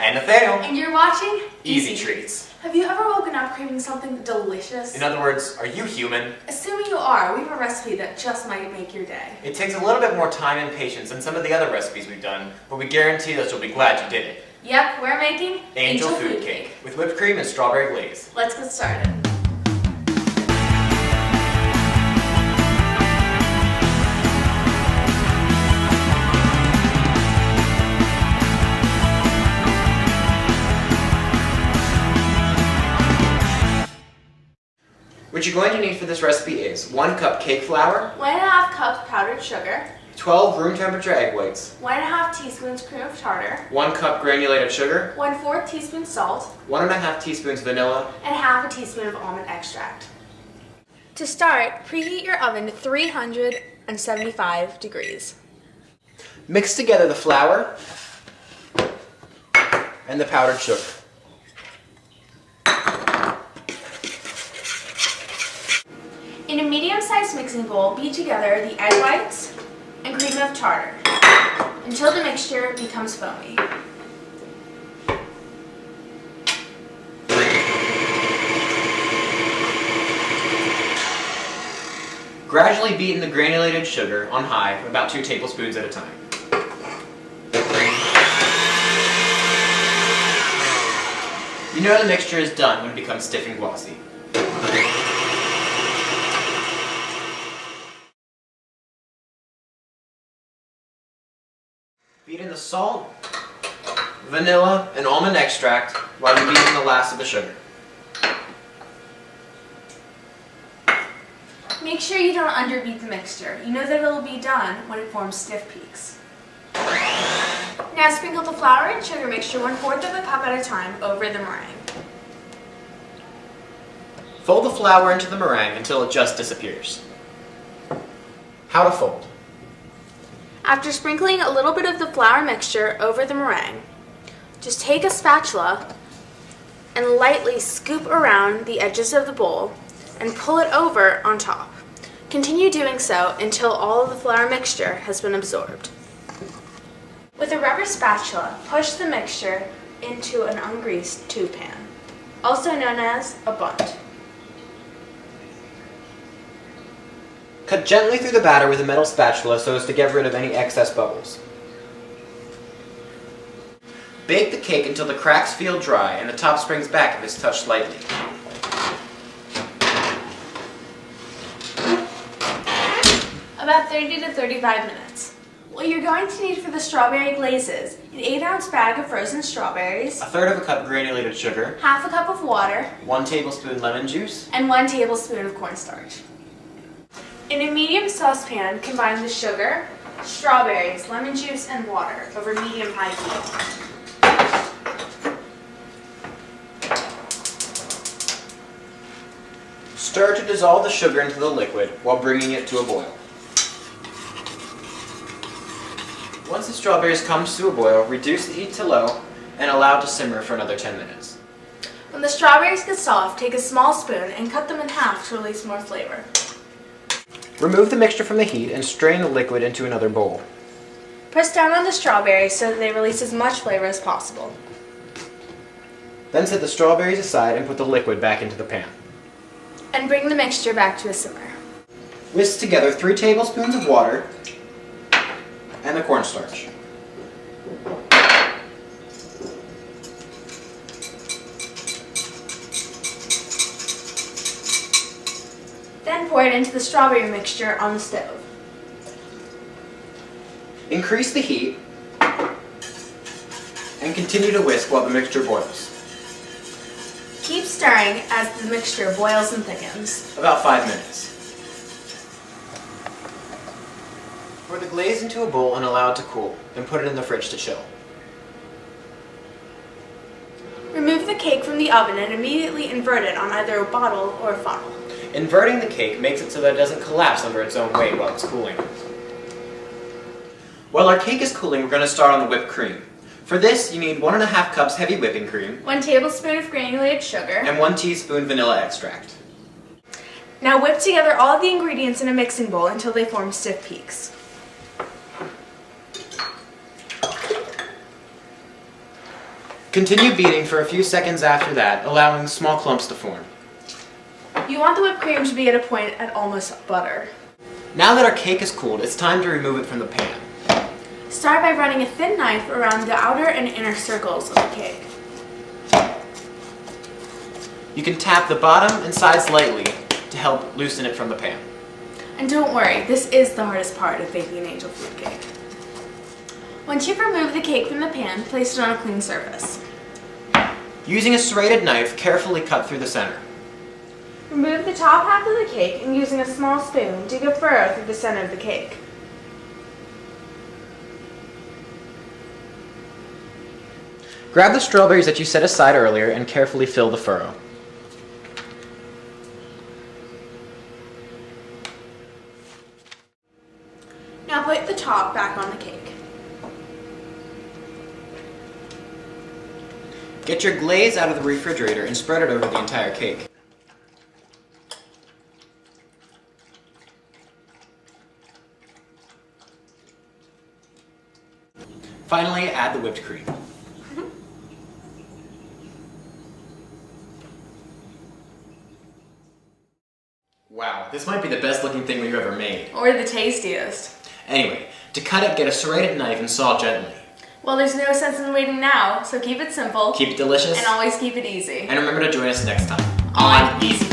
And Nathaniel. And you're watching Easy Treats. Have you ever woken up craving something delicious? In other words, are you human? Assuming you are, we have a recipe that just might make your day. It takes a little bit more time and patience than some of the other recipes we've done, but we guarantee that you'll be glad you did it. Yep, we're making Angel Food Cake with whipped cream and strawberry glaze. Let's get started. What you're going to need for this recipe is 1 cup cake flour, 1.5 cups powdered sugar, 12 room temperature egg whites, 1.5 teaspoons cream of tartar, 1 cup granulated sugar, 1/4 teaspoon salt, 1.5 teaspoons vanilla, and half a teaspoon of almond extract. To start, preheat your oven to 375 degrees. Mix together the flour and the powdered sugar. In a medium-sized mixing bowl, beat together the egg whites and cream of tartar until the mixture becomes foamy. Gradually beat in the granulated sugar on high for about 2 tablespoons at a time. You know the mixture is done when it becomes stiff and glossy. Beat in the salt, vanilla, and almond extract while you beat in the last of the sugar. Make sure you don't underbeat the mixture. You know that it will be done when it forms stiff peaks. Now sprinkle the flour and sugar mixture 1/4 of a cup at a time over the meringue. Fold the flour into the meringue until it just disappears. How to fold. After sprinkling a little bit of the flour mixture over the meringue, just take a spatula and lightly scoop around the edges of the bowl and pull it over on top. Continue doing so until all of the flour mixture has been absorbed. With a rubber spatula, push the mixture into an ungreased tube pan, also known as a bundt. Cut gently through the batter with a metal spatula so as to get rid of any excess bubbles. Bake the cake until the cracks feel dry and the top springs back if it's touched lightly. About 30 to 35 minutes. What you're going to need for the strawberry glaze is an 8-ounce bag of frozen strawberries, 1/3 cup granulated sugar, half a cup of water, 1 tablespoon lemon juice, and 1 tablespoon of cornstarch. In a medium saucepan, combine the sugar, strawberries, lemon juice, and water over medium-high heat. Stir to dissolve the sugar into the liquid while bringing it to a boil. Once the strawberries comes to a boil, reduce the heat to low and allow to simmer for another 10 minutes. When the strawberries get soft, take a small spoon and cut them in half to release more flavor. Remove the mixture from the heat and strain the liquid into another bowl. Press down on the strawberries so that they release as much flavor as possible. Then set the strawberries aside and put the liquid back into the pan. And bring the mixture back to a simmer. Whisk together 3 tablespoons of water and the cornstarch. Then pour it into the strawberry mixture on the stove. Increase the heat and continue to whisk while the mixture boils. Keep stirring as the mixture boils and thickens. About 5 minutes. Pour the glaze into a bowl and allow it to cool, then put it in the fridge to chill. Remove the cake from the oven and immediately invert it on either a bottle or a funnel. Inverting the cake makes it so that it doesn't collapse under its own weight while it's cooling. While our cake is cooling, we're going to start on the whipped cream. For this, you need 1.5 cups heavy whipping cream, 1 tablespoon of granulated sugar, and 1 teaspoon vanilla extract. Now whip together all of the ingredients in a mixing bowl until they form stiff peaks. Continue beating for a few seconds after that, allowing small clumps to form. You want the whipped cream to be at a point at almost butter. Now that our cake is cooled, it's time to remove it from the pan. Start by running a thin knife around the outer and inner circles of the cake. You can tap the bottom and sides lightly to help loosen it from the pan. And don't worry, this is the hardest part of baking an angel food cake. Once you've removed the cake from the pan, place it on a clean surface. Using a serrated knife, carefully cut through the center. Remove the top half of the cake and using a small spoon, dig a furrow through the center of the cake. Grab the strawberries that you set aside earlier and carefully fill the furrow. Now put the top back on the cake. Get your glaze out of the refrigerator and spread it over the entire cake. Finally, add the whipped cream. Wow, this might be the best looking thing we've ever made. Or the tastiest. Anyway, to cut it, get a serrated knife and saw gently. Well, there's no sense in waiting now, so keep it simple. Keep it delicious. And always keep it easy. And remember to join us next time on Easy